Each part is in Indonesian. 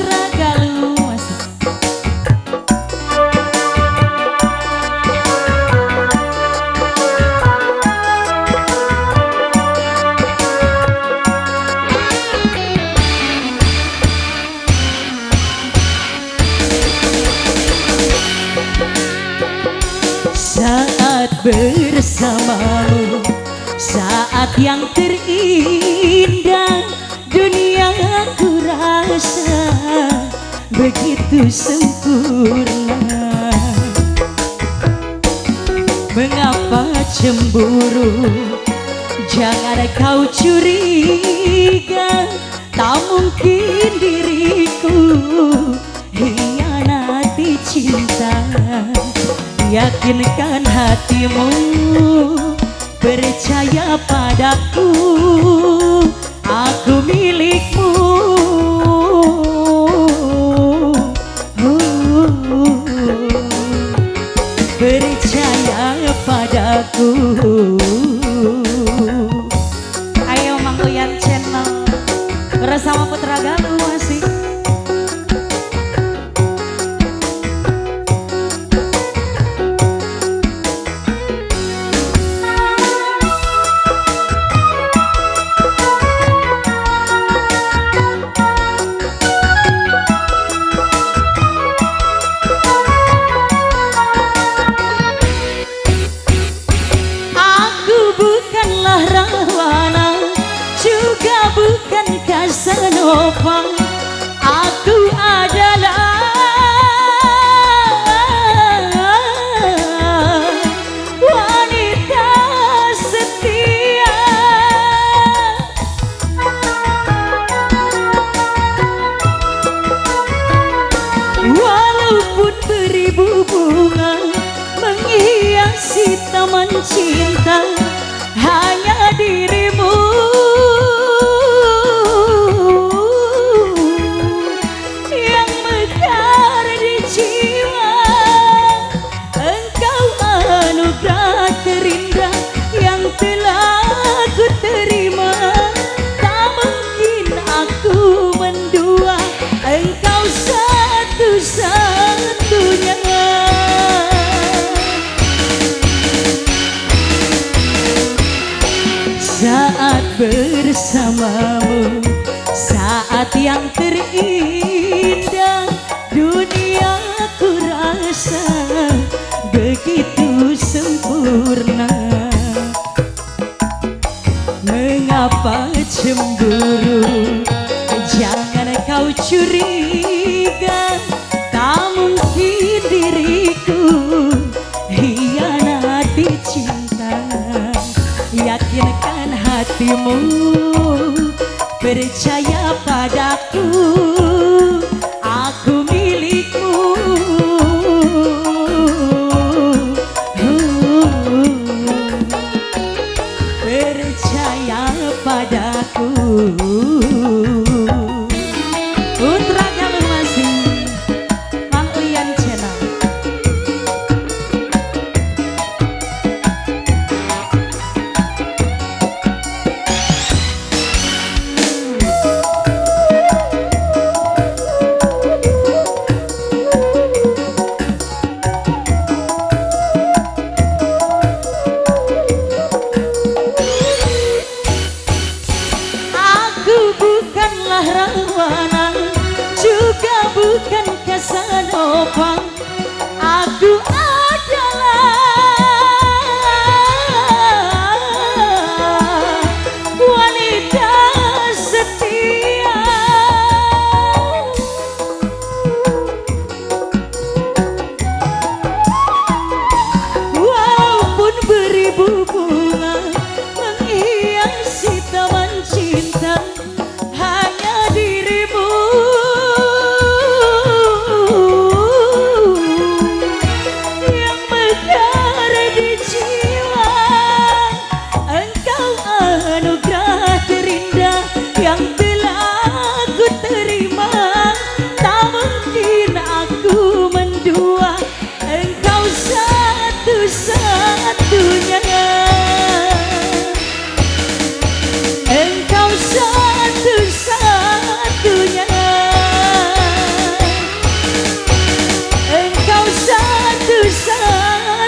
Putra Galuh. Saat bersamamu, saat yang terindah dunia aku rasa begitu sempurna. Mengapa cemburu? Jangan kau curiga, tak mungkin diriku hianati cinta. Yakinkan hatimu, percaya padaku, aku milikmu. Percaya padaku. Ayo Mang Uyan Channel bersama Putra Galuh asik. Bukan Casanova, aku adalah wanita setia. Walaupun beribu bunga menghiasi taman cinta, hanya dirimu satu-satunya. Saat bersamamu, saat yang terindah dunia ku rasa begitu sempurna. Mengapa cemburu? Jangan kau curiga, tak mungkin diriku hianati cinta. Yakinkan hatimu, percaya padaku, aku milikmu. Percaya padaku. Putra Galuh masih Mang Uyan Channel.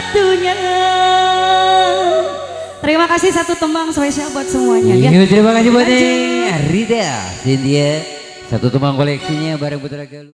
waktunya. Terima kasih satu tembang spesial buat semuanya. Iya, terima kasih buat Rida, Cynthia. Satu tembang koleksinya bareng Putra Galuh.